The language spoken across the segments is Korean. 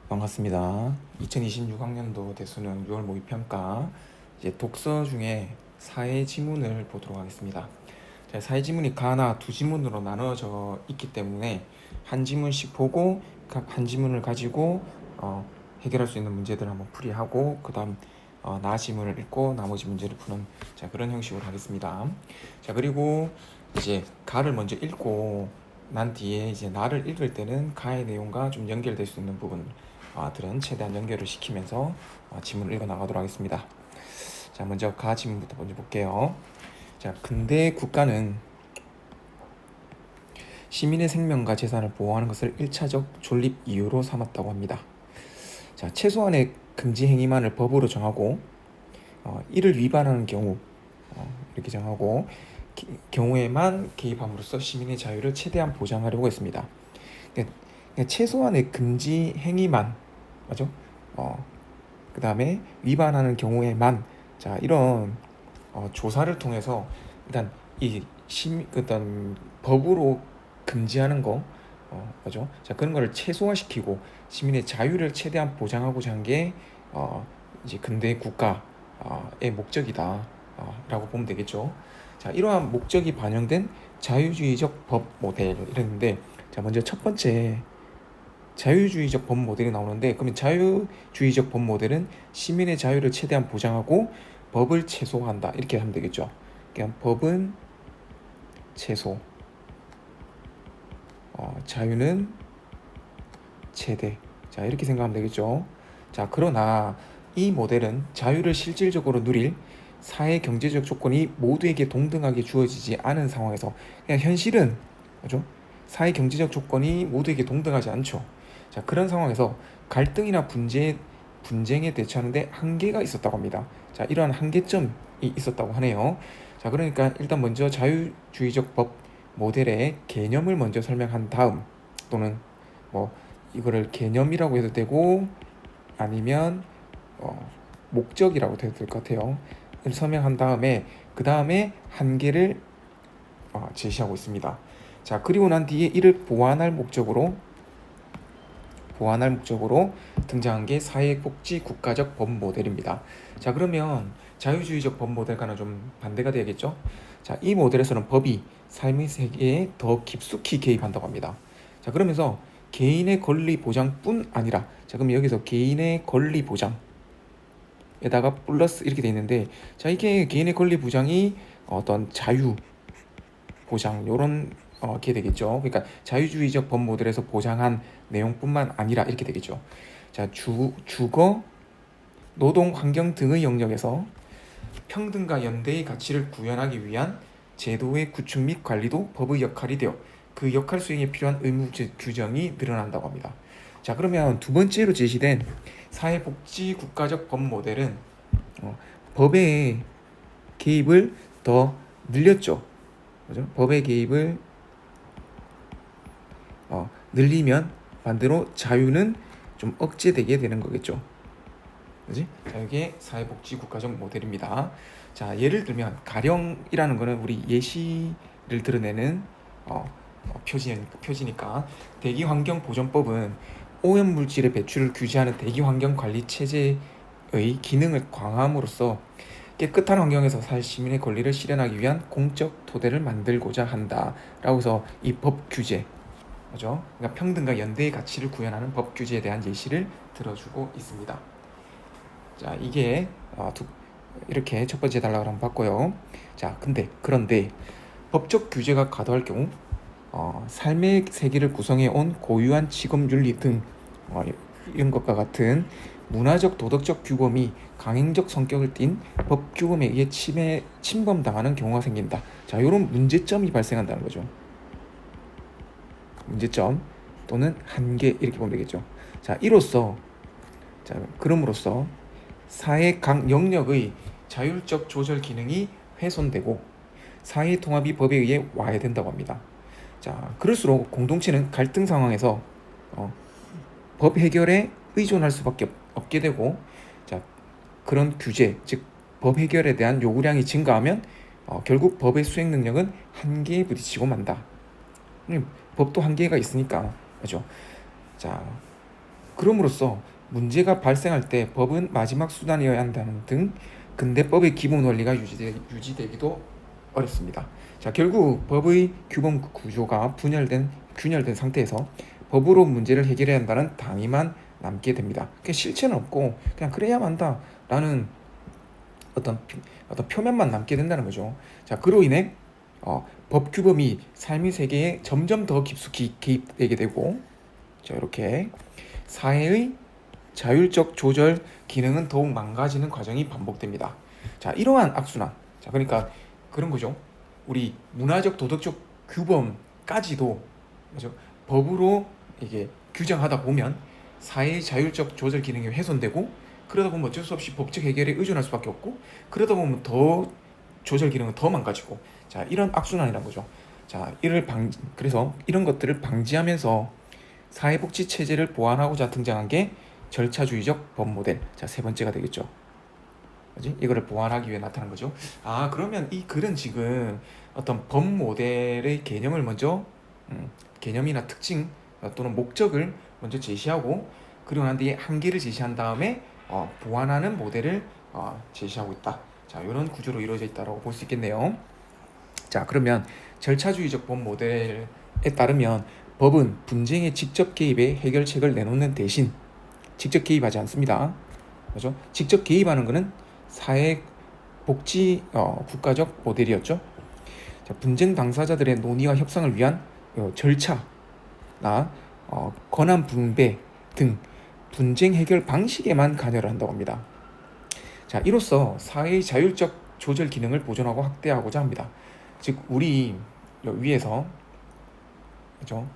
반갑습니다. 2026학년도 대수능 6월 모의평가 이제 독서 중에 사회 지문을 보도록 하겠습니다. 자, 사회 지문이 가나 두 지문으로 나눠져 있기 때문에 한 지문씩 보고 각 한 지문을 가지고 해결할 수 있는 문제들을 한번 풀이하고 그다음 나 지문을 읽고 나머지 문제를 푸는 그런 형식으로 하겠습니다. 자, 그리고 이제 가를 먼저 읽고 난 뒤에 이제 나를 읽을 때는 가의 내용과 좀 연결될 수 있는 부분들은 최대한 연결을 시키면서 지문을 읽어 나가도록 하겠습니다. 자, 먼저 가 지문부터 먼저 볼게요. 자, 근대 국가는 시민의 생명과 재산을 보호하는 것을 1차적 존립 이유로 삼았다고 합니다. 자, 최소한의 금지 행위만을 법으로 정하고 이를 위반하는 경우 이렇게 정하고 경우에만 개입함으로써 시민의 자유를 최대한 보장하려고 했습니다. 그러니까 최소한의 금지 행위만, 맞죠? 그 다음에 위반하는 경우에만, 자, 이런 조사를 통해서 일단 일단 법으로 금지하는 거, 맞죠? 자, 그런 거를 최소화시키고 시민의 자유를 최대한 보장하고자 한 게 이제 근대 국가의 목적이다. 라고 보면 되겠죠. 자, 이러한 목적이 반영된 자유주의적 법 모델 이랬는데, 자, 먼저 첫 번째 자유주의적 법 모델이 나오는데, 그러면 자유주의적 법 모델은 시민의 자유를 최대한 보장하고 법을 최소화한다 이렇게 하면 되겠죠. 그냥 법은 최소, 자유는 최대. 자, 이렇게 생각하면 되겠죠. 자, 그러나 이 모델은 자유를 실질적으로 누릴 사회 경제적 조건이 모두에게 동등하게 주어지지 않은 상황에서, 그냥 현실은, 그죠? 사회 경제적 조건이 모두에게 동등하지 않죠. 자, 그런 상황에서 갈등이나 분쟁에 대처하는데 한계가 있었다고 합니다. 자, 이러한 한계점이 있었다고 하네요. 자, 그러니까 일단 먼저 자유주의적 법 모델의 개념을 먼저 설명한 다음, 또는 뭐 이거를 개념이라고 해도 되고 아니면 목적이라고 해도 될 것 같아요. 설명한 다음에 그 다음에 한계를 제시하고 있습니다. 자, 그리고 난 뒤에 이를 보완할 목적으로 등장한 게 사회복지 국가적 법 모델입니다. 자, 그러면 자유주의적 법 모델과는 좀 반대가 되겠죠. 자, 이 모델에서는 법이 삶의 세계에 더 깊숙이 개입한다고 합니다. 자, 그러면서 개인의 권리 보장뿐 아니라, 자, 그럼 여기서 개인의 권리 보장에다가 플러스 이렇게 돼 있는데, 자, 이게 개인의 권리 보장이 어떤 자유 보장 요런 게 되겠죠. 그러니까 자유주의적 법 모델에서 보장한 내용뿐만 아니라 이렇게 되겠죠. 자, 주거, 노동, 환경 등의 영역에서 평등과 연대의 가치를 구현하기 위한 제도의 구축 및 관리도 법의 역할이 되어 그 역할 수행에 필요한 의무 규정이 늘어난다고 합니다. 자, 그러면 두 번째로 제시된 사회복지 국가적 법 모델은 법의 개입을 더 늘렸죠. 그죠? 법의 개입을 늘리면 반대로 자유는 좀 억제되게 되는 거겠죠. 그지? 자, 이게 사회복지 국가적 모델입니다. 자, 예를 들면 가령이라는 거는 우리 예시를 드러내는 표지니까 대기환경보전법은 오염물질의 배출을 규제하는 대기환경관리체제의 기능을 강화함으로써 깨끗한 환경에서 살 시민의 권리를 실현하기 위한 공적 토대를 만들고자 한다라고 해서 이 법 규제, 그죠? 그러니까 평등과 연대의 가치를 구현하는 법 규제에 대한 예시를 들어주고 있습니다. 자, 이게 이렇게 첫 번째 단락을 한번 봤고요. 자, 그런데 법적 규제가 과도할 경우 삶의 세계를 구성해 온 고유한 직업 윤리 등 이런 것과 같은 문화적 도덕적 규범이 강행적 성격을 띤 법 규범에 의해 침범당하는 경우가 생긴다. 자, 이런 문제점이 발생한다는 거죠. 문제점 또는 한계 이렇게 보면 되겠죠. 자, 그럼으로써 사회 각 영역의 자율적 조절 기능이 훼손되고 사회 통합이 법에 의해 와해된다고 합니다. 자, 그럴수록 공동체는 갈등 상황에서 법 해결에 의존할 수밖에 없게 되고, 자, 그런 규제, 즉 법 해결에 대한 요구량이 증가하면 결국 법의 수행 능력은 한계에 부딪히고 만다. 법도 한계가 있으니까, 그렇죠? 자, 그럼으로써 문제가 발생할 때 법은 마지막 수단이어야 한다는 등 근대법의 기본 원리가 유지되기도 어렵습니다. 자, 결국 법의 규범 구조가 균열된 상태에서 법으로 문제를 해결해야 한다는 당위만 남게 됩니다. 실체는 없고 그냥 그래야 한다라는 어떤 표면만 남게 된다는 거죠. 자, 그로 인해 법 규범이 삶의 세계에 점점 더 깊숙이 개입되게 되고, 자, 이렇게 사회의 자율적 조절 기능은 더욱 망가지는 과정이 반복됩니다. 자, 이러한 악순환. 자, 그러니까 그런 거죠. 우리 문화적 도덕적 규범까지도, 그죠? 법으로 이게 규정하다 보면 사회의 자율적 조절 기능이 훼손되고, 그러다 보면 어쩔 수 없이 법적 해결에 의존할 수밖에 없고, 그러다 보면 더 조절 기능은 더 망가지고, 자, 이런 악순환이란 거죠. 자, 그래서 이런 것들을 방지하면서 사회복지 체제를 보완하고자 등장한 게 절차주의적 법 모델. 자, 세 번째가 되겠죠. 그지? 이거를 보완하기 위해 나타난 거죠. 아, 그러면 이 글은 지금 어떤 법 모델의 개념을 먼저, 개념이나 특징 또는 목적을 먼저 제시하고, 그리고 난 뒤에 한계를 제시한 다음에 보완하는 모델을 제시하고 있다. 자, 이런 구조로 이루어져 있다고 볼 수 있겠네요. 자, 그러면 절차주의적 법 모델에 따르면 법은 분쟁의 직접 개입에 해결책을 내놓는 대신 직접 개입하지 않습니다. 그렇죠? 직접 개입하는 것은 사회 복지 국가적 모델이었죠. 자, 분쟁 당사자들의 논의와 협상을 위한 절차나 권한 분배 등 분쟁 해결 방식에만 관여를 한다고 합니다. 자, 이로써 사회의 자율적 조절 기능을 보존하고 확대하고자 합니다. 즉, 우리 위에서, 그죠?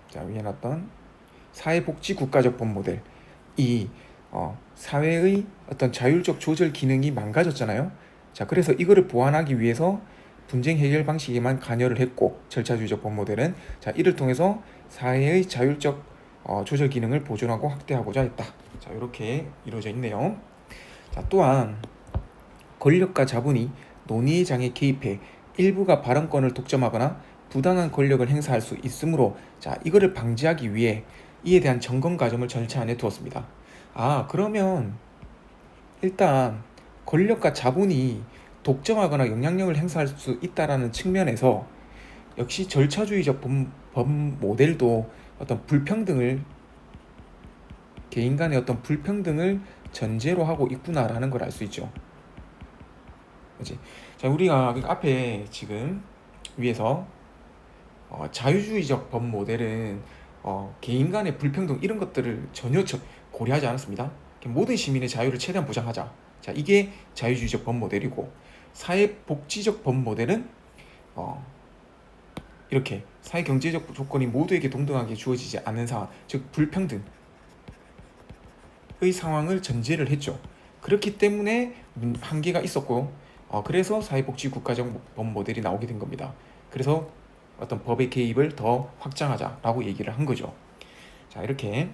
자, 위에 놨던 사회복지 국가적 법 모델, 이 사회의 어떤 자율적 조절 기능이 망가졌잖아요. 자, 그래서 이거를 보완하기 위해서 분쟁 해결 방식에만 관여를 했고, 절차주의적 법 모델은, 자, 이를 통해서 사회의 자율적 조절 기능을 보존하고 확대하고자 했다. 자, 이렇게 이루어져 있네요. 자, 또한 권력과 자본이 논의의 장에 개입해 일부가 발언권을 독점하거나 부당한 권력을 행사할 수 있으므로, 자, 이거를 방지하기 위해 이에 대한 점검 과정을 절차 안에 두었습니다. 아, 그러면 일단 권력과 자본이 독점하거나 영향력을 행사할 수 있다라는 측면에서 역시 절차주의적 법 모델도 어떤 불평등을, 개인 간의 어떤 불평등을 전제로 하고 있구나라는 걸 알 수 있죠. 그렇지? 자, 우리가 앞에 지금 위에서 자유주의적 법 모델은 개인 간의 불평등 이런 것들을 전혀 고려하지 않았습니다. 모든 시민의 자유를 최대한 보장하자. 자, 이게 자유주의적 법 모델이고, 사회복지적 법 모델은 이렇게 사회경제적 조건이 모두에게 동등하게 주어지지 않는 상황, 즉 불평등의 상황을 전제를 했죠. 그렇기 때문에 한계가 있었고, 그래서 사회복지 국가적 법 모델이 나오게 된 겁니다. 그래서 어떤 법의 개입을 더 확장하자라고 얘기를 한 거죠. 자, 이렇게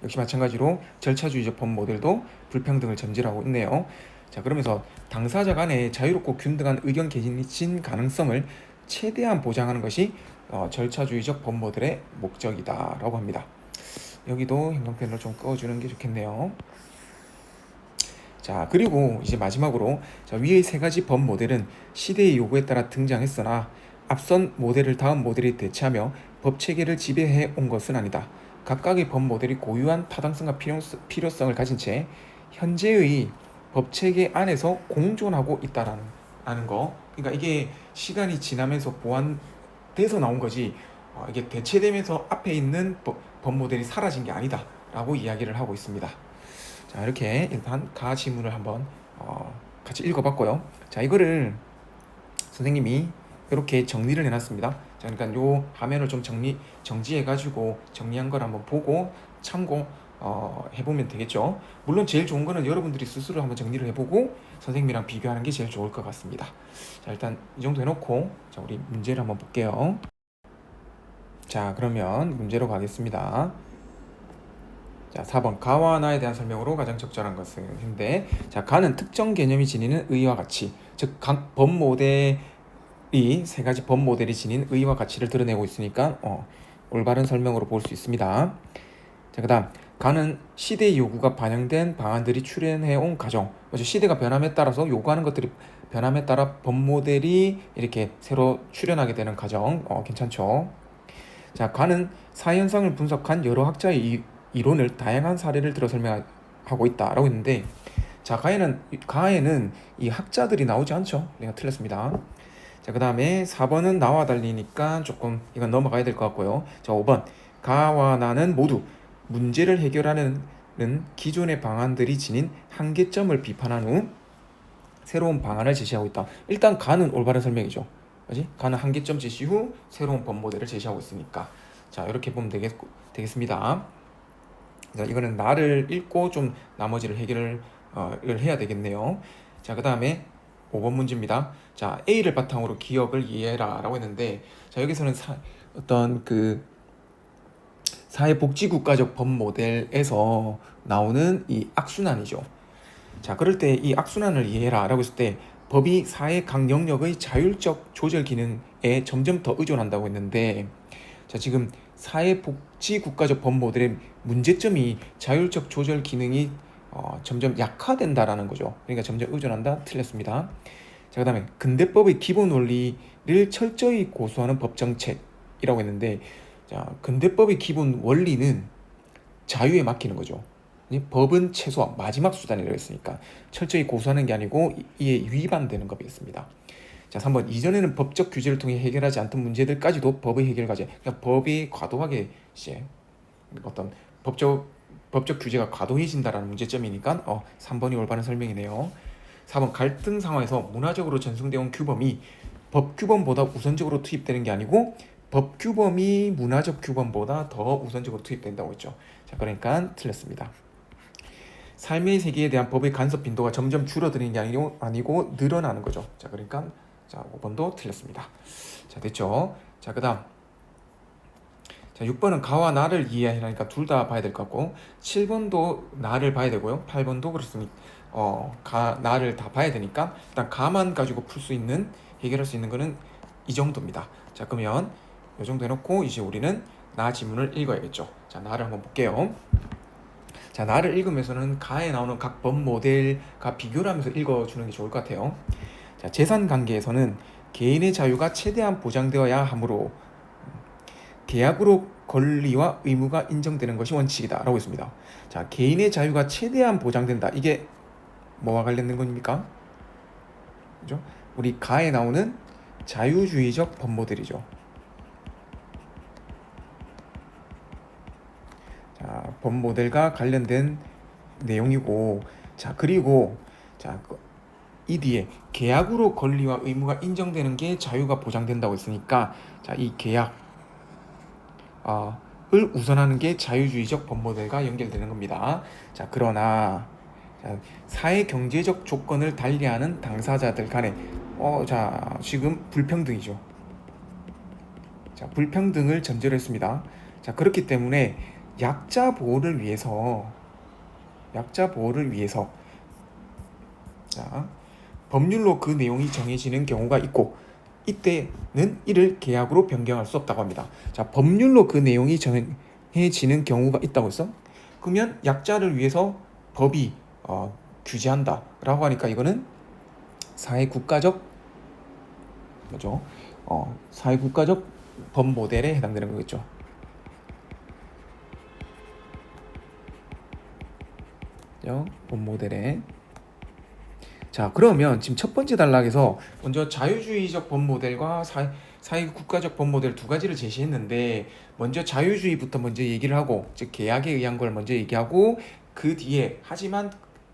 역시 마찬가지로 절차주의적 법 모델도 불평등을 전제로 하고 있네요. 자, 그러면서 당사자 간의 자유롭고 균등한 의견 개진 가능성을 최대한 보장하는 것이 절차주의적 법 모델의 목적이다라고 합니다. 여기도 행동편을 좀 꺼주는 게 좋겠네요. 자, 그리고 이제 마지막으로, 자, 위의 세 가지 법 모델은 시대의 요구에 따라 등장했으나 앞선 모델을 다음 모델이 대체하며 법 체계를 지배해 온 것은 아니다. 각각의 법 모델이 고유한 타당성과 필요성을 가진 채 현재의 법 체계 안에서 공존하고 있다라는 거. 그러니까 이게 시간이 지나면서 보완돼서 나온 거지, 이게 대체되면서 앞에 있는 법 모델이 사라진 게 아니다라고 이야기를 하고 있습니다. 자, 이렇게 일단 가 지문을 한번 같이 읽어봤고요. 자, 이거를 선생님이 이렇게 정리를 해놨습니다. 자, 그러니까 요 화면을 좀 정지해가지고 정리한 걸 한번 보고 참고 해보면 되겠죠. 물론 제일 좋은 거는 여러분들이 스스로 한번 정리를 해보고 선생님이랑 비교하는 게 제일 좋을 것 같습니다. 자, 일단 이 정도 해놓고, 자, 우리 문제를 한번 볼게요. 자, 그러면 문제로 가겠습니다. 자, 4번 가와 나에 대한 설명으로 가장 적절한 것은 인데, 자, 가는 특정 개념이 지니는 의의와 가치, 즉 각 법 모델이 세 가지 법 모델이 지닌 의의와 가치를 드러내고 있으니까 올바른 설명으로 볼 수 있습니다. 자, 그다음 가는 시대의 요구가 반영된 방안들이 출현해온 과정. 그렇죠? 시대가 변함에 따라서 요구하는 것들이 변함에 따라 법 모델이 이렇게 새로 출현하게 되는 과정. 괜찮죠? 자, 가는 사회 현상을 분석한 여러 학자의 이론을 다양한 사례를 들어 설명하고 있다라고 했는데, 자, 가에는 이 학자들이 나오지 않죠. 내가 틀렸습니다. 자, 그 다음에 4번은 나와 달리니까 조금 이건 넘어가야 될 것 같고요. 자, 5번 가와 나는 모두 문제를 해결하는 기존의 방안들이 지닌 한계점을 비판한 후 새로운 방안을 제시하고 있다. 일단 가는 올바른 설명이죠. 그지? 가는 한계점 제시 후 새로운 법 모델을 제시하고 있으니까, 자, 이렇게 보면 되겠습니다. 자, 이거는 나를 읽고 좀 나머지를 해결을 해야 되겠네요. 자, 그 다음에 5번 문제입니다. 자, A를 바탕으로 기억을 이해해라 라고 했는데, 자, 여기서는 어떤 그 사회복지국가적 법 모델에서 나오는 이 악순환이죠. 자, 그럴 때 이 악순환을 이해해라 라고 했을 때 법이 사회 각 영역의 자율적 조절 기능에 점점 더 의존한다고 했는데, 자, 지금 사회복지국가적 법 모델의 문제점이 자율적 조절 기능이 점점 약화된다라는 거죠. 그러니까 점점 의존한다. 틀렸습니다. 자, 그 다음에 근대법의 기본 원리를 철저히 고수하는 법정책이라고 했는데, 자, 근대법의 기본 원리는 자유에 맡기는 거죠. 법은 최소한 마지막 수단이라고 했으니까 철저히 고수하는 게 아니고 이에 위반되는 것이었습니다. 자, 3번 이전에는 법적 규제를 통해 해결하지 않던 문제들까지도 법의 해결 과제. 그러니까 법이 과도하게 이제 어떤 법적 규제가 과도해진다라는 문제점이니까 3번이 올바른 설명이네요. 4번 갈등 상황에서 문화적으로 전승되어 온 규범이 법 규범보다 우선적으로 투입되는 게 아니고 법 규범이 문화적 규범보다 더 우선적으로 투입된다고 했죠. 자, 그러니까 틀렸습니다. 삶의 세계에 대한 법의 간섭 빈도가 점점 줄어드는 게 아니고 늘어나는 거죠. 자, 그러니까 5번도 틀렸습니다. 자, 됐죠? 자, 그 다음 자, 6번은 가와 나를 이해하니까 둘 다 봐야 될 것 같고, 7번도 나를 봐야 되고요. 8번도 그렇습니다. 나를 다 봐야 되니까 일단 가만 가지고 해결할 수 있는 거는 이 정도입니다. 자, 그러면 이 정도 해놓고 이제 우리는 나 지문을 읽어야겠죠. 자, 나를 한번 볼게요. 자, 나를 읽으면서는 가에 나오는 각 법 모델과 비교를 하면서 읽어주는 게 좋을 것 같아요. 자, 재산 관계에서는 개인의 자유가 최대한 보장되어야 하므로 계약으로 권리와 의무가 인정되는 것이 원칙이다 라고 했습니다. 자, 개인의 자유가 최대한 보장된다. 이게 뭐와 관련된 겁니까? 그죠? 우리 가에 나오는 자유주의적 법 모델이죠. 자, 법 모델과 관련된 내용이고, 자, 그리고 자, 이 뒤에 계약으로 권리와 의무가 인정되는 게 자유가 보장된다고 했으니까, 자, 이 계약을 우선하는 게 자유주의적 법 모델과 연결되는 겁니다. 자, 그러나 사회 경제적 조건을 달리하는 당사자들 간에 지금 불평등이죠. 자, 불평등을 전제로 했습니다. 자, 그렇기 때문에 약자 보호를 위해서 자, 법률로 그 내용이 정해지는 경우가 있고, 이때는 이를 계약으로 변경할 수 없다고 합니다. 자, 법률로 그 내용이 정해지는 경우가 있다고 했어? 그러면 약자를 위해서 법이 규제한다 라고 하니까 이거는 사회국가적 법 모델에 해당되는 거겠죠. 법 모델에. 자, 그러면 지금 첫 번째 단락에서 먼저 자유주의적 법 모델과 사회국가적 법 모델 두 가지를 제시했는데, 먼저 자유주의부터 먼저 얘기를 하고, 즉 계약에 의한 걸 먼저 얘기하고, 그 뒤에 하지만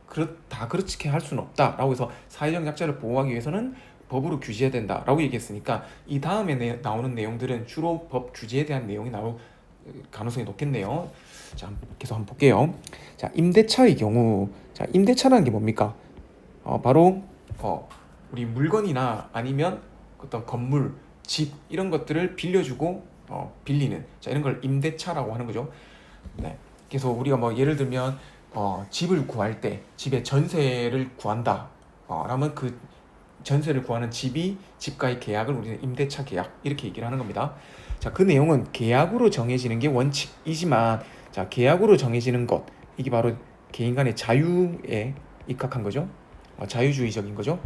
그렇게 할 수는 없다라고 해서 사회적 약자를 보호하기 위해서는 법으로 규제해야 된다라고 얘기했으니까, 이 다음에 나오는 내용들은 주로 법 규제에 대한 내용이 나올 가능성이 높겠네요. 자, 계속 한번 볼게요. 자, 임대차의 경우, 자, 임대차라는 게 뭡니까? 바로 우리 물건이나 아니면 어떤 건물, 집 이런 것들을 빌려주고 빌리는, 자, 이런 걸 임대차라고 하는 거죠. 네. 그래서 우리가 뭐 예를 들면 집을 구할 때 집에 전세를 구한다. 라면 그 전세를 구하는 집과의 계약을 우리는 임대차 계약 이렇게 얘기를 하는 겁니다. 자, 그 내용은 계약으로 정해지는 게 원칙이지만, 자, 계약으로 정해지는 것, 이게 바로 개인 간의 자유에 입각한 거죠. 자유주의적인 거죠.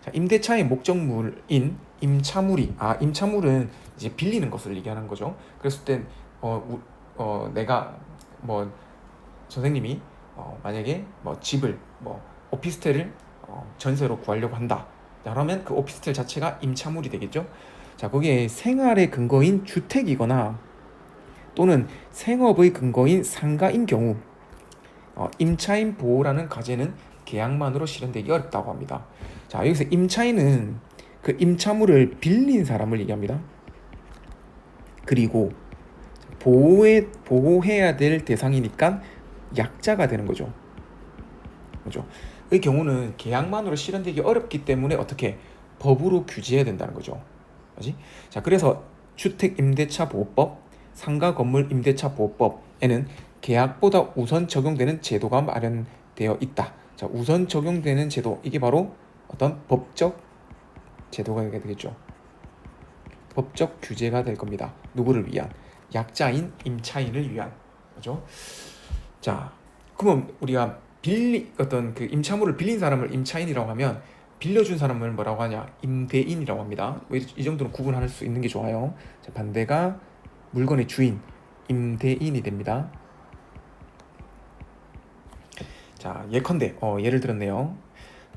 자, 임대차의 목적물인 임차물은 이제 빌리는 것을 얘기하는 거죠. 그랬을 땐 내가 뭐 선생님이 만약에 뭐 집을 오피스텔을 전세로 구하려고 한다. 그러면 그 오피스텔 자체가 임차물이 되겠죠. 자, 거기에 생활의 근거인 주택이거나 또는 생업의 근거인 상가인 경우 임차인 보호라는 과제는 계약만으로 실현되기 어렵다고 합니다. 자, 여기서 임차인은 그 임차물을 빌린 사람을 얘기합니다. 그리고 보호해야 될 대상이니까 약자가 되는 거죠. 그죠? 이 경우는 계약만으로 실현되기 어렵기 때문에 어떻게 법으로 규제해야 된다는 거죠. 그지? 자, 그래서 주택임대차보호법, 상가건물임대차보호법에는 계약보다 우선 적용되는 제도가 마련되어 있다. 자, 우선 적용되는 제도, 이게 바로 어떤 법적 제도가 되겠죠. 법적 규제가 될 겁니다. 누구를 위한? 약자인 임차인을 위한. 그죠? 자, 그러면 우리가 어떤 그 임차물을 빌린 사람을 임차인이라고 하면 빌려준 사람을 뭐라고 하냐? 임대인이라고 합니다. 이 정도는 구분할 수 있는 게 좋아요. 자, 반대가 물건의 주인, 임대인이 됩니다. 자, 예컨대 예를 들었네요.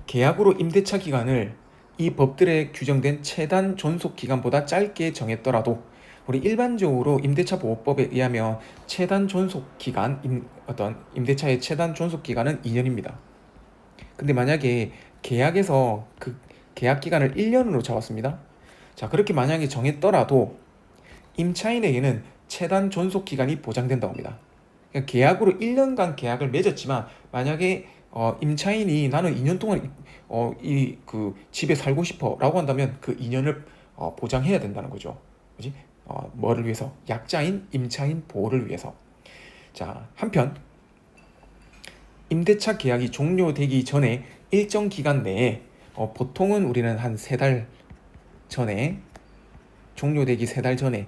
계약으로 임대차 기간을 이 법들에 규정된 최단 존속 기간보다 짧게 정했더라도, 우리 일반적으로 임대차 보호법에 의하면 최단 존속 기간, 어떤 임대차의 최단 존속 기간은 2년입니다. 근데 만약에 계약에서 그 계약 기간을 1년으로 잡았습니다. 자, 그렇게 만약에 정했더라도 임차인에게는 최단 존속 기간이 보장된다고 합니다. 그러니까 계약으로 1년간 계약을 맺었지만 만약에 임차인이 나는 2년 동안 이 그 집에 살고 싶어라고 한다면 그 2년을 보장해야 된다는 거죠. 그지? 뭐를 위해서? 약자인 임차인 보호를 위해서. 자, 한편 임대차 계약이 종료되기 전에 일정 기간 내에 보통은 우리는 한 3달 전에, 종료되기 3달 전에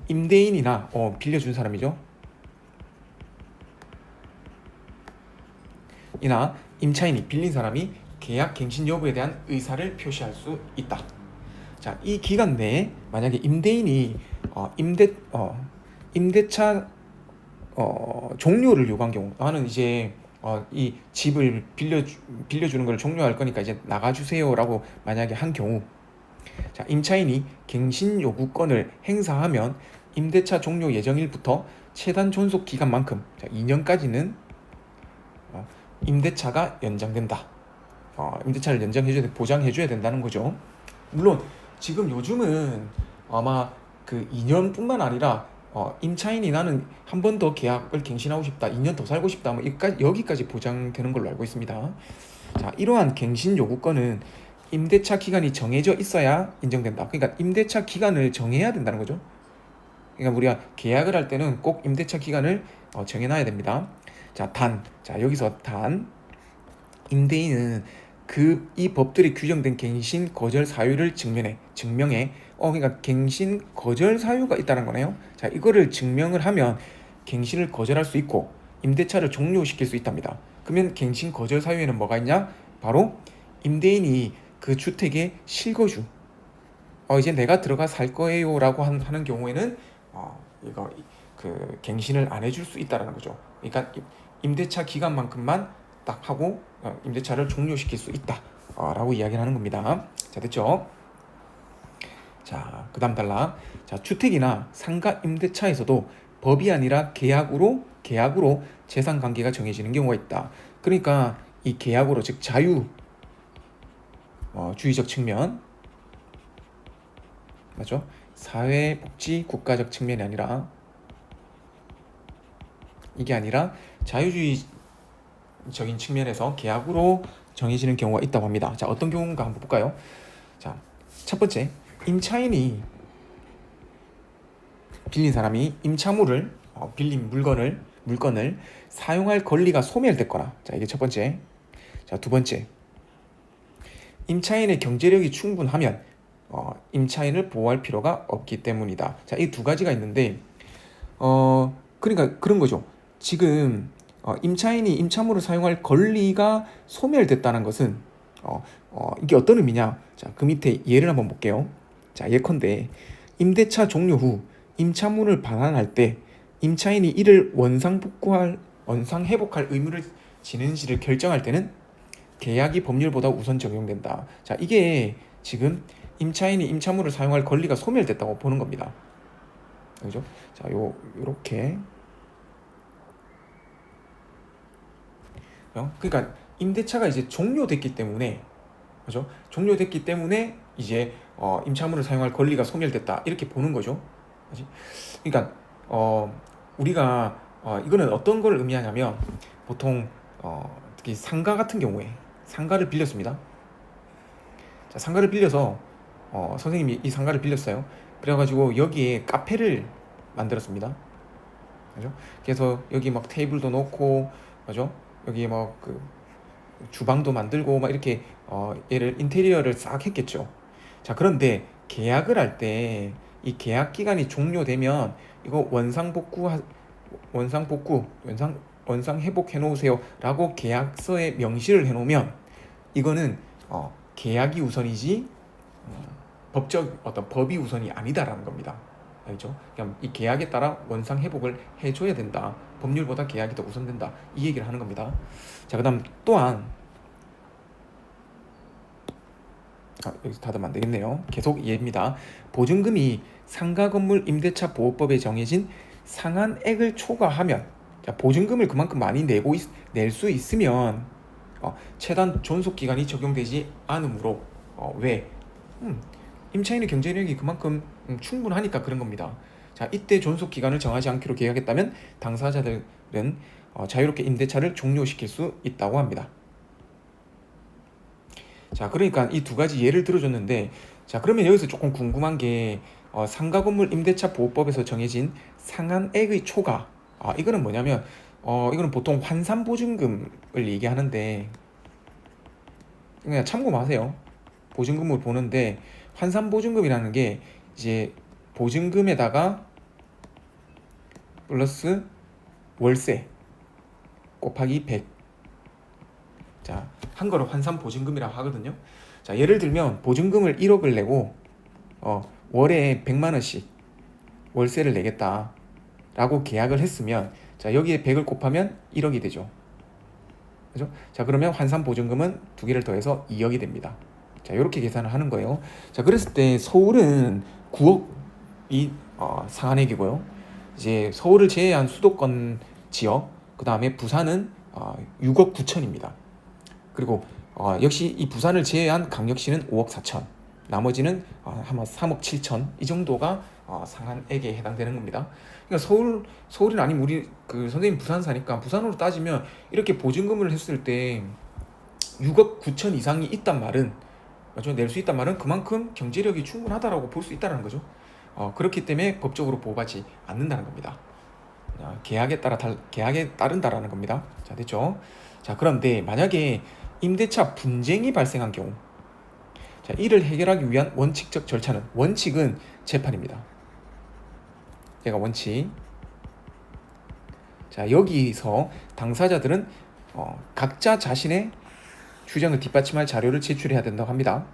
임대인이나 빌려준 사람이죠. 이나 임차인이 빌린 사람이 계약 갱신 여부에 대한 의사를 표시할 수 있다. 자, 이 기간 내에 만약에 임대인이 임대차 종료를 요구한 경우, 나는 이제 이 집을 빌려주는 걸 종료할 거니까 이제 나가주세요라고 만약에 한 경우, 자, 임차인이 갱신 요구권을 행사하면 임대차 종료 예정일부터 최단 존속 기간만큼, 자, 2년까지는 임대차가 연장된다. 임대차를 보장해줘야 된다는 거죠. 물론 지금 요즘은 아마 그 2년뿐만 아니라 임차인이 나는 한 번 더 계약을 갱신하고 싶다, 2년 더 살고 싶다, 뭐 여기까지 보장되는 걸로 알고 있습니다. 자, 이러한 갱신 요구권은 임대차 기간이 정해져 있어야 인정된다. 그러니까 임대차 기간을 정해야 된다는 거죠. 그러니까 우리가 계약을 할 때는 꼭 임대차 기간을 정해놔야 됩니다. 자, 여기서 임대인은 이 법들이 규정된 갱신 거절 사유를 증명해. 그러니까 갱신 거절 사유가 있다는 거네요. 자, 이거를 증명을 하면 갱신을 거절할 수 있고 임대차를 종료시킬 수 있답니다. 그러면 갱신 거절 사유에는 뭐가 있냐? 바로 임대인이 그 주택의 실거주, 이제 내가 들어가 살 거예요라고 하는 경우에는 이거 그 갱신을 안 해줄 수 있다라는 거죠. 그러니까 임대차 기간만큼만 딱 하고 임대차를 종료시킬 수 있다라고 이야기를 하는 겁니다. 자, 됐죠? 자, 그 다음 단락. 자, 주택이나 상가 임대차에서도 법이 아니라 계약으로 재산 관계가 정해지는 경우가 있다. 그러니까 이 계약으로, 즉 자유 주의적 측면, 맞죠? 사회복지 국가적 측면이 아니라, 이게 아니라 자유주의적인 측면에서 계약으로 정해지는 경우가 있다고 합니다. 자, 어떤 경우인가 한번 볼까요? 자, 첫 번째, 임차인이 빌린 사람이 임차물을 빌린 물건을 사용할 권리가 소멸됐거나, 자, 이게 첫 번째. 자, 두 번째, 임차인의 경제력이 충분하면 임차인을 보호할 필요가 없기 때문이다. 자, 이 두 가지가 있는데 그러니까 그런 거죠. 지금 임차인이 임차물을 사용할 권리가 소멸됐다는 것은 이게 어떤 의미냐? 자, 그 밑에 예를 한번 볼게요. 자, 예컨대 임대차 종료 후 임차물을 반환할 때 임차인이 이를 원상 회복할 의무를 지는지를 결정할 때는 계약이 법률보다 우선 적용된다. 자, 이게 지금 임차인이 임차물을 사용할 권리가 소멸됐다고 보는 겁니다. 그죠? 자, 요렇게. 그러니까 임대차가 이제 종료됐기 때문에, 그죠? 종료됐기 때문에 이제 임차물을 사용할 권리가 소멸됐다 이렇게 보는 거죠. 그지? 그러니까 우리가 이거는 어떤 걸 의미하냐면 보통 특히 상가 같은 경우에 상가를 빌렸습니다. 자, 상가를 빌려서 선생님이 이 상가를 빌렸어요. 그래가지고 여기에 카페를 만들었습니다. 그죠? 그래서 여기 막 테이블도 놓고, 그죠? 여기 뭐 그 주방도 만들고 막 이렇게 얘를 인테리어를 싹 했겠죠. 자, 그런데 계약을 할 때 이 계약 기간이 종료되면 이거 원상 회복해 놓으세요라고 계약서에 명시를 해 놓으면 이거는 계약이 우선이지 법적 어떤 법이 우선이 아니다라는 겁니다. 알죠? 그냥 이 계약에 따라 원상 회복을 해줘야 된다. 법률보다 계약이 더 우선된다. 이 얘기를 하는 겁니다. 자, 그다음 또한 여기서 닫으면 안 되겠네요. 계속 예입니다. 보증금이 상가 건물 임대차 보호법에 정해진 상한액을 초과하면, 자, 보증금을 그만큼 많이 낼 수 있으면 최단 존속 기간이 적용되지 않으므로 왜? 임차인의 경제력이 그만큼 충분하니까 그런 겁니다. 자, 이때 존속 기간을 정하지 않기로 계약했다면 당사자들은 자유롭게 임대차를 종료시킬 수 있다고 합니다. 자, 그러니까 이 두 가지 예를 들어줬는데, 자, 그러면 여기서 조금 궁금한 게 상가 건물 임대차 보호법에서 정해진 상한액의 초과, 이거는 뭐냐면 이거는 보통 환산 보증금을 얘기하는데 그냥 참고하세요. 보증금을 보는데 환산 보증금이라는 게 이제 보증금에다가 플러스 월세 곱하기 100. 자, 한 거를 환산 보증금이라고 하거든요. 자, 예를 들면 보증금을 1억을 내고 월에 100만 원씩 월세를 내겠다라고 계약을 했으면, 자, 여기에 100을 곱하면 1억이 되죠. 그죠? 자, 그러면 환산 보증금은 두 개를 더해서 2억이 됩니다. 자, 이렇게 계산을 하는 거예요. 자, 그랬을 때 서울은 9억이 상한액이고요. 이제 서울을 제외한 수도권 지역, 그 다음에 부산은 6억 9천입니다. 그리고 역시 이 부산을 제외한 강력시는 5억 4천, 나머지는 아마 3억 7천 이 정도가 상한액에 해당되는 겁니다. 그러니까 서울은 아니면 우리 그 선생님 부산 사니까 부산으로 따지면 이렇게 보증금을 했을 때 6억 9천 이상이 있단 말은, 맞죠? 낼 수 있단 말은 그만큼 경제력이 충분하다라고 볼 수 있다는 거죠. 그렇기 때문에 법적으로 보호받지 않는다는 겁니다. 계약에 따른다라는 겁니다. 자, 됐죠? 자, 그런데 만약에 임대차 분쟁이 발생한 경우, 자, 이를 해결하기 위한 원칙적 절차는, 원칙은 재판입니다. 얘가 원칙. 자, 여기서 당사자들은 각자 자신의 주장을 뒷받침할 자료를 제출해야 된다고 합니다.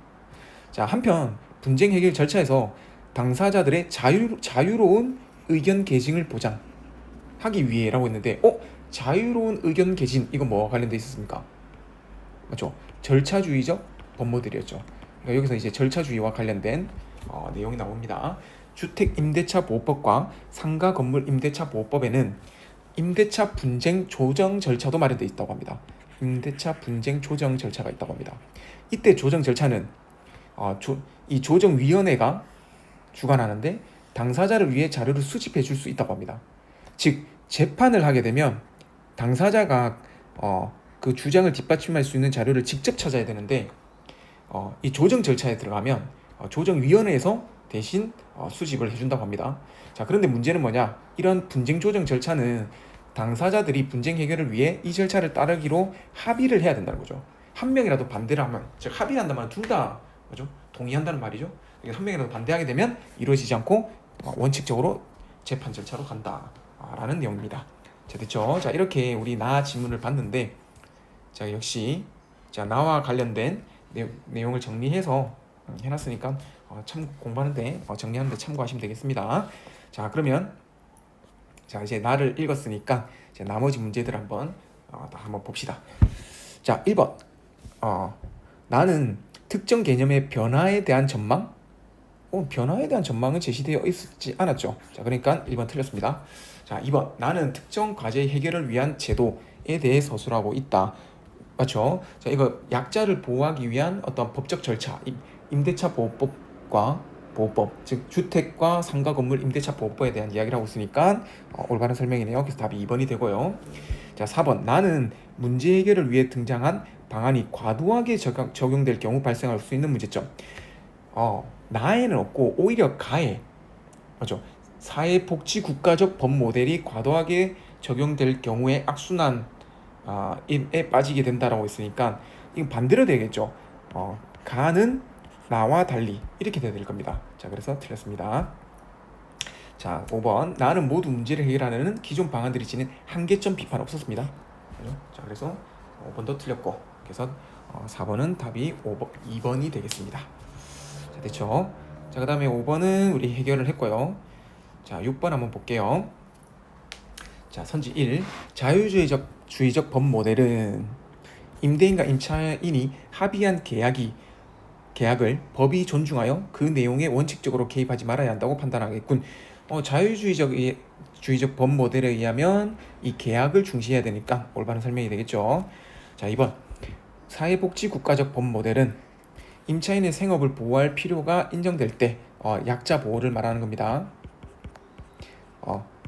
자, 한편 분쟁 해결 절차에서 당사자들의 자유로운 의견 개진을 보장하기 위해라고 했는데, 자유로운 의견 개진, 이건 뭐와 관련돼 있었습니까? 맞죠? 절차주의적 법모델이었죠. 그러니까 여기서 이제 절차주의와 관련된 내용이 나옵니다. 주택임대차보호법과 상가건물임대차보호법에는 임대차 분쟁 조정 절차도 마련되어 있다고 합니다. 임대차 분쟁 조정 절차가 있다고 합니다. 이때 조정 절차는 이 조정위원회가 주관하는데 당사자를 위해 자료를 수집해 줄 수 있다고 합니다. 즉, 재판을 하게 되면 당사자가 그 주장을 뒷받침할 수 있는 자료를 직접 찾아야 되는데 이 조정 절차에 들어가면 조정위원회에서 대신 수집을 해준다고 합니다. 자, 그런데 문제는 뭐냐? 이런 분쟁 조정 절차는 당사자들이 분쟁 해결을 위해 이 절차를 따르기로 합의를 해야 된다는 거죠. 한 명이라도 반대를 하면, 즉 합의한다면 둘 다, 그죠? 동의한다는 말이죠. 한 명이라도 반대하게 되면 이루어지지 않고 원칙적으로 재판 절차로 간다라는 내용입니다. 자, 됐죠? 자, 이렇게 우리 나 지문을 봤는데, 자, 역시 자, 나와 관련된 내용을 정리해서 해놨으니까 참 공부하는데 정리하는데 참고하시면 되겠습니다. 자, 그러면 자, 이제 나를 읽었으니까 이제 나머지 문제들 한번 봅시다. 자, 1번. 나는 특정 개념의 변화에 대한 전망? 변화에 대한 전망은 제시되어 있지 않았죠. 자, 그러니까 1번 틀렸습니다. 자, 2번. 나는 특정 과제 해결을 위한 제도에 대해 서술하고 있다. 맞죠? 자, 이거 약자를 보호하기 위한 어떤 법적 절차, 임대차 보호법과 보호법, 즉 주택과 상가 건물 임대차 보호법에 대한 이야기를 하고 있으니까 올바른 설명이네요. 그래서 답이 2번이 되고요. 자, 4번. 나는 문제 해결을 위해 등장한 방안이 과도하게 적용될 경우 발생할 수 있는 문제점. 나에는 없고 오히려 가에, 맞죠? 사회복지국가적 법 모델이 과도하게 적용될 경우에 악순환 에 빠지게 된다라고 했으니까 이건 반대로 되겠죠. 가는 나와 달리 이렇게 돼야 될 겁니다. 자, 그래서 틀렸습니다. 자, 5번. 나는 모두 문제를 해결하는 기존 방안들이 지닌 한계점 비판 없었습니다. 그죠? 자, 그래서 5번도 틀렸고, 그래서 4번은 답이 2번이 되겠습니다. 자, 됐죠? 자, 그 다음에 5번은 우리 해결을 했고요. 자, 6번 한번 볼게요. 자, 선지 1. 자유주의적 법 모델은 임대인과 임차인이 합의한 계약을 법이 존중하여 그 내용에 원칙적으로 개입하지 말아야 한다고 판단하겠군. 자유주의적 법 모델에 의하면 이 계약을 중시해야 되니까 올바른 설명이 되겠죠. 자, 2번. 사회복지국가적 법 모델은 임차인의 생업을 보호할 필요가 인정될 때 약자 보호를 말하는 겁니다.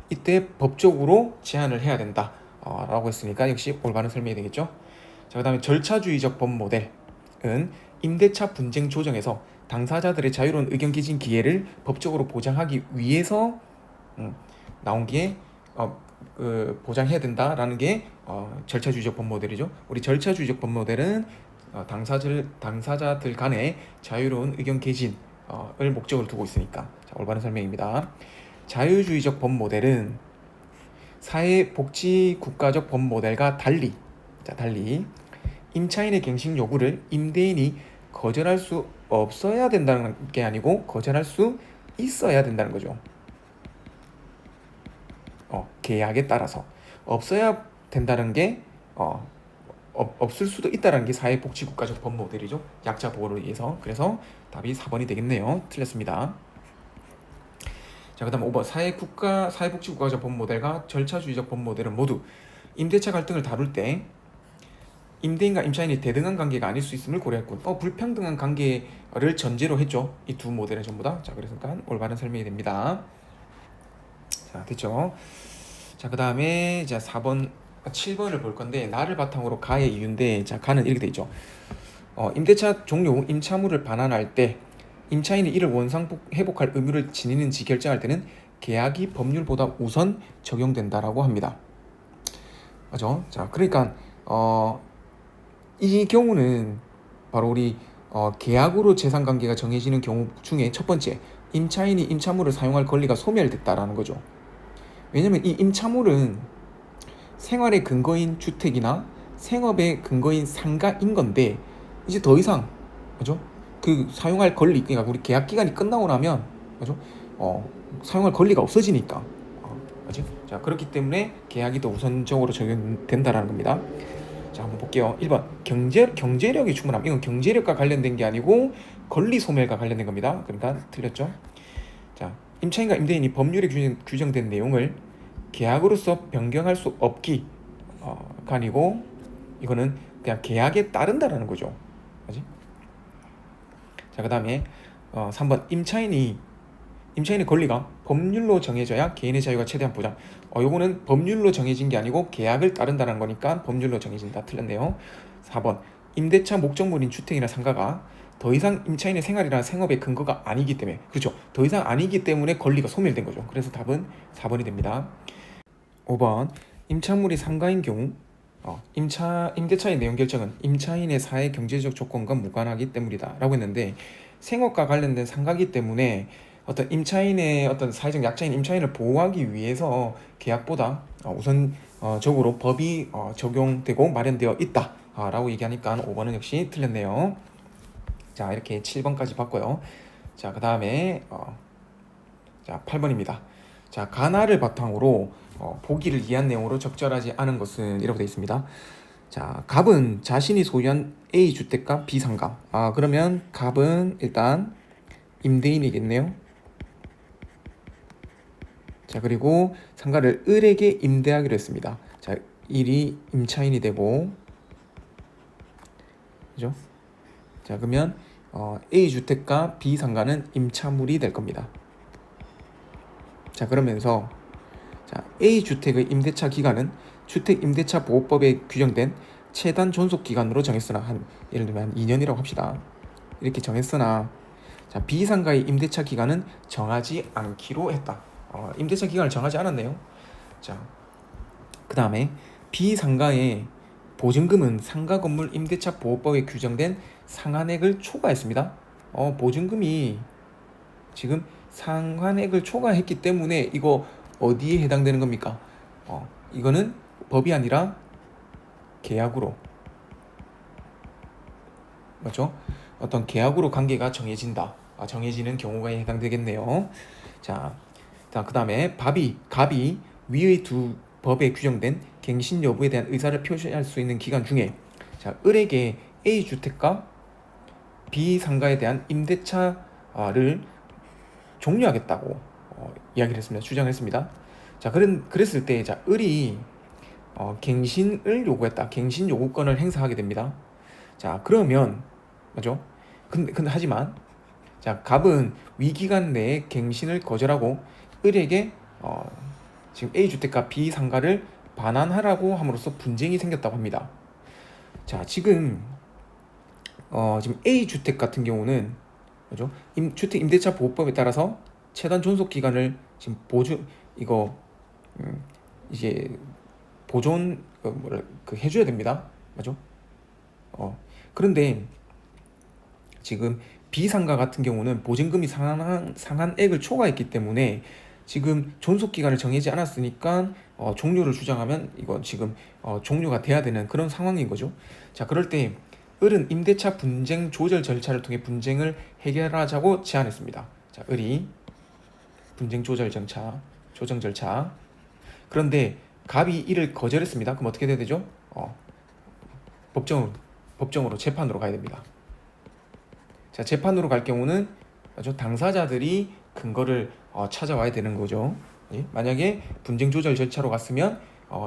이때 법적으로 제한을 해야 된다 라고 했으니까 역시 올바른 설명이 되겠죠. 자, 그 다음에 절차주의적 법 모델은 임대차 분쟁 조정에서 당사자들의 자유로운 의견 개진 기회를 법적으로 보장하기 위해서 나온 게 보장해야 된다라는 게 절차주의적 법 모델이죠. 우리 절차주의적 법 모델은 당사자들 간의 자유로운 의견 개진을 목적으로 두고 있으니까 자, 올바른 설명입니다. 자유주의적 법 모델은 사회복지국가적 법 모델과 달리 임차인의 갱신 요구를 임대인이 거절할 수 없어야 된다는 게 아니고 거절할 수 있어야 된다는 거죠. 계약에 따라서 없어야 된다는 게 없을 수도 있다는 게 사회복지국가적 법 모델이죠. 약자 보호를 위해서. 그래서 답이 4번이 되겠네요. 틀렸습니다. 자, 그 다음 5번. 사회복지국가적 법 모델과 절차주의적 법 모델은 모두 임대차 갈등을 다룰 때 임대인과 임차인이 대등한 관계가 아닐 수 있음을 고려했군. 불평등한 관계를 전제로 했죠. 이 두 모델은 전부 다. 자, 그래서 올바른 설명이 됩니다. 자, 됐죠. 자, 그 다음에 7번을 볼 건데, 나를 바탕으로 가의 이유인데, 자, 가는 이렇게 돼 있죠. 임대차 종료 후 임차물을 반환할 때 임차인이 이를 원상 회복할 의무를 지니는지 결정할 때는 계약이 법률보다 우선 적용된다라고 합니다. 맞죠? 자, 그러니까 이 경우는 바로 우리 계약으로 재산관계가 정해지는 경우 중에 첫 번째, 임차인이 임차물을 사용할 권리가 소멸됐다라는 거죠. 왜냐면 이 임차물은 생활의 근거인 주택이나 생업의 근거인 상가인 건데 이제 더 이상, 그죠? 그 사용할 권리, 그러니까 우리 계약 기간이 끝나고 나면, 그죠? 사용할 권리가 없어지니까, 그죠? 자, 그렇기 때문에 계약이 더 우선적으로 적용된다라는 겁니다. 자, 한번 볼게요. 1번. 경제력이 충분함. 이건 경제력과 관련된 게 아니고 권리 소멸과 관련된 겁니다. 그러니까 틀렸죠. 자, 임차인과 임대인이 법률에 규정된 내용을 계약으로서 변경할 수 없기가 아니고 이거는 그냥 계약에 따른다라는 거죠. 그지? 자, 그 다음에 3번. 임차인의 권리가 법률로 정해져야 개인의 자유가 최대한 보장. 요거는 법률로 정해진 게 아니고 계약을 따른다는 거니까 법률로 정해진다. 틀렸네요. 4번. 임대차 목적물인 주택이나 상가가 더 이상 임차인의 생활이나 생업의 근거가 아니기 때문에, 그렇죠, 더 이상 아니기 때문에 권리가 소멸된 거죠. 그래서 답은 4번이 됩니다. 5번. 임차물이 상가인 경우 임대차의 내용 결정은 임차인의 사회 경제적 조건과 무관하기 때문이다 라고 했는데, 생업과 관련된 상가기 때문에 어떤 임차인의 어떤 사회적 약자인 임차인을 보호하기 위해서 계약보다 우선적으로 법이 적용되고 마련되어 있다라고 얘기하니까 5번은 역시 틀렸네요. 자, 이렇게 7번까지 봤고요. 자, 그 다음에 자, 8번입니다. 자, 가나를 바탕으로 보기를 이해한 내용으로 적절하지 않은 것은 이라고 되어 있습니다. 자, 갑은 자신이 소유한 A 주택과 B 상가. 그러면 갑은 일단 임대인이겠네요. 자, 그리고 상가를 을에게 임대하기로 했습니다. 자, 을이 임차인이 되고, 그죠? 자, 그러면 A 주택과 B 상가는 임차물이 될 겁니다. 자, 그러면서 자, A 주택의 임대차 기간은 주택 임대차 보호법에 규정된 최단 존속 기간으로 정했으나 예를 들면 한 2년이라고 합시다. 이렇게 정했으나 자, B 상가의 임대차 기간은 정하지 않기로 했다. 임대차 기간을 정하지 않았네요. 자, 그 다음에 B 상가의 보증금은 상가 건물 임대차 보호법에 규정된 상한액을 초과했습니다. 보증금이 지금 상한액을 초과했기 때문에 이거 어디에 해당되는 겁니까? 이거는 법이 아니라 계약으로, 맞죠? 어떤 계약으로 관계가 정해지는 경우가 해당되겠네요. 자, 그 다음에 갑이 위의 두 법에 규정된 갱신 여부에 대한 의사를 표시할 수 있는 기간 중에 자, 을에게 A 주택과 B 상가에 대한 임대차를 종료하겠다고 이야기를 했습니다. 주장했습니다. 자, 그랬을 때 자, 을이 갱신을 요구했다. 갱신 요구권을 행사하게 됩니다. 자, 그러면 맞죠? 근데 하지만 자, 갑은 위기간 내에 갱신을 거절하고 을에게 지금 A 주택과 B 상가를 반환하라고 함으로써 분쟁이 생겼다고 합니다. 자, 지금 A 주택 같은 경우는 그죠? 주택 임대차 보호법에 따라서 최단 존속 기간을 지금 이제 보존 해줘야 됩니다. 맞죠? 그런데 지금 비상가 같은 경우는 보증금이 상한액을 초과했기 때문에 지금 존속 기간을 정하지 않았으니까 종료를 주장하면 이거 지금 종료가 돼야 되는 그런 상황인 거죠. 자, 그럴 때 을은 임대차 분쟁 조절 절차를 통해 분쟁을 해결하자고 제안했습니다. 자, 을이 분쟁 조정 절차. 그런데 갑이 이를 거절했습니다. 그럼 어떻게 돼야 되죠? 법정으로 재판으로 가야 됩니다. 자, 재판으로 갈 경우는 맞죠? 당사자들이 근거를 찾아와야 되는 거죠. 예? 만약에 분쟁 조절 절차로 갔으면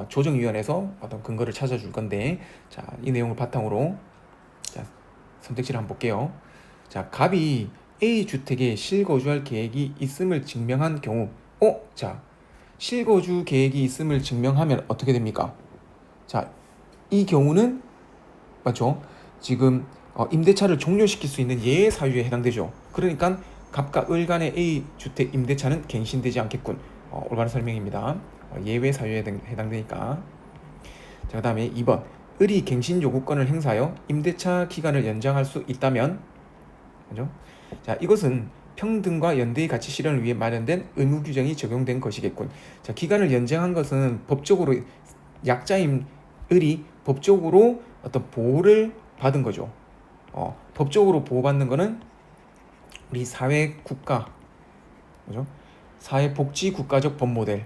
조정위원회에서 어떤 근거를 찾아줄 건데, 자, 이 내용을 바탕으로 자, 선택지를 한번 볼게요. 자, 갑이 A 주택에 실거주할 계획이 있음을 증명한 경우, 자, 실거주 계획이 있음을 증명하면 어떻게 됩니까? 자, 이 경우는 맞죠? 지금 임대차를 종료시킬 수 있는 예외 사유에 해당되죠. 그러니까 갑과 을 간의 A 주택 임대차는 갱신되지 않겠군. 올바른 설명입니다. 예외 사유에 해당되니까. 자, 그 다음에 2번. 을이 갱신 요구권을 행사하여 임대차 기간을 연장할 수 있다면, 그죠? 자, 이것은 평등과 연대의 가치 실현을 위해 마련된 의무 규정이 적용된 것이겠군. 자, 기간을 연장한 것은 법적으로 약자인 을이 법적으로 어떤 보호를 받은 거죠. 법적으로 보호받는 거는 우리 사회 국가, 그죠? 사회 복지 국가적 법 모델에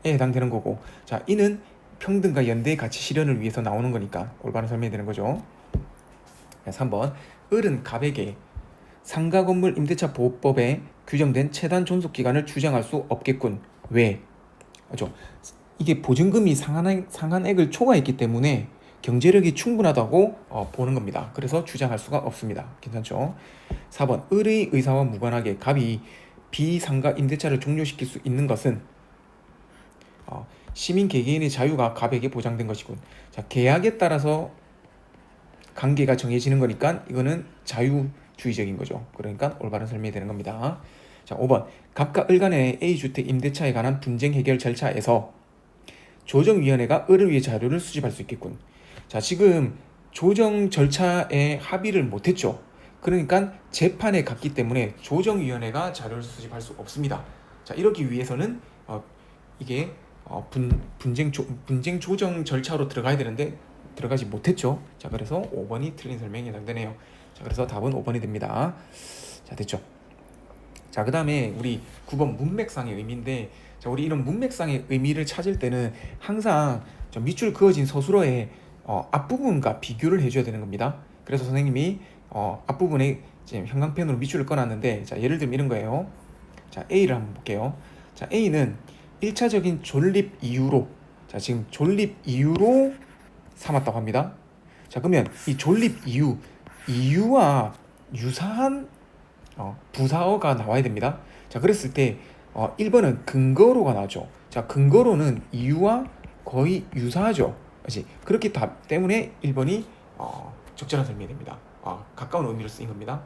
해당되는 거고, 자, 이는 평등과 연대의 가치 실현을 위해서 나오는 거니까 올바른 설명이 되는 거죠. 3번. 을은 갑에게 상가 건물 임대차 보호법에 규정된 최단 존속 기간을 주장할 수 없겠군. 왜? 그렇죠? 이게 보증금이 상한액을 초과했기 때문에 경제력이 충분하다고 보는 겁니다. 그래서 주장할 수가 없습니다. 괜찮죠? 4번. 을의 의사와 무관하게 갑이 비상가 임대차를 종료시킬 수 있는 것은 시민 개개인의 자유가 갑에게 보장된 것이군. 자, 계약에 따라서 관계가 정해지는 거니까 이거는 자유주의적인 거죠. 그러니까 올바른 설명이 되는 겁니다. 자, 5번. 갑과 을 간의 A주택 임대차에 관한 분쟁 해결 절차에서 조정위원회가 을을 위해 자료를 수집할 수 있겠군. 자, 지금 조정 절차에 합의를 못했죠. 그러니까 재판에 갔기 때문에 조정위원회가 자료를 수집할 수 없습니다. 자, 이러기 위해서는 이게 분쟁 조정 절차로 들어가야 되는데 들어가지 못했죠. 자, 그래서 5번이 틀린 설명이 해당되네요. 자, 그래서 답은 5번이 됩니다. 자, 됐죠. 자, 그 다음에 우리 9번 문맥상의 의미인데, 자, 우리 이런 문맥상의 의미를 찾을 때는 항상 밑줄 그어진 서술어의 앞부분과 비교를 해줘야 되는 겁니다. 그래서 선생님이 앞부분에 지금 형광펜으로 밑줄을 꺼놨는데, 자, 예를 들면 이런 거예요. 자, A를 한번 볼게요. 자, A는 1차적인 존립 이유로, 자, 지금 존립 이유로 삼았다고 합니다. 자, 그러면 이 존립 이유와 유사한 부사어가 나와야 됩니다. 자, 그랬을 때 1번은 근거로가 나오죠. 자, 근거로는 이유와 거의 유사하죠. 그렇지? 그렇기 때문에 1번이 적절한 설명이 됩니다. 가까운 의미로 쓰인 겁니다.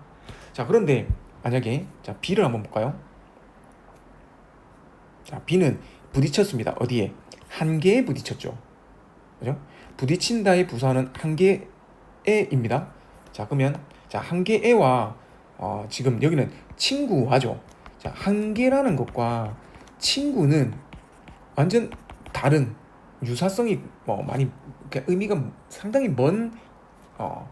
자, 그런데 만약에 자, B를 한번 볼까요? 자, B는 부딪혔습니다. 어디에? 한계에 부딪혔죠. 그죠? 부딪힌다의 부사는 한계에입니다. 자, 그러면 자, 한계에와 지금 여기는 친구와죠. 자, 한계라는 것과 친구는 완전 다른 유사성이 많이 의미가 상당히 먼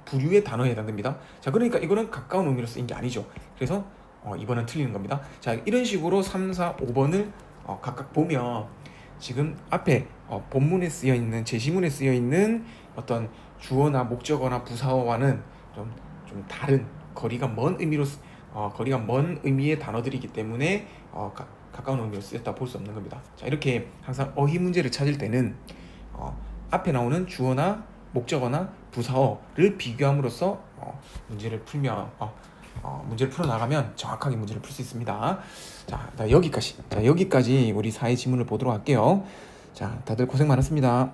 부류의 단어에 해당됩니다. 자, 그러니까 이거는 가까운 의미로 쓰인 게 아니죠. 그래서 2번은 틀리는 겁니다. 자, 이런 식으로 3, 4, 5번을 각각 보면 지금 앞에 본문에 쓰여 있는 제시문에 쓰여 있는 어떤 주어나 목적어나 부사어와는 좀 다른 거리가 먼 의미의 단어들이기 때문에 가까운 의미로 쓰였다 볼 수 없는 겁니다. 자, 이렇게 항상 어휘 문제를 찾을 때는 앞에 나오는 주어나 목적어나 부사어를 비교함으로써 문제를 풀어나가면 정확하게 문제를 풀 수 있습니다. 자, 여기까지 우리 사회 지문을 보도록 할게요. 자, 다들 고생 많았습니다.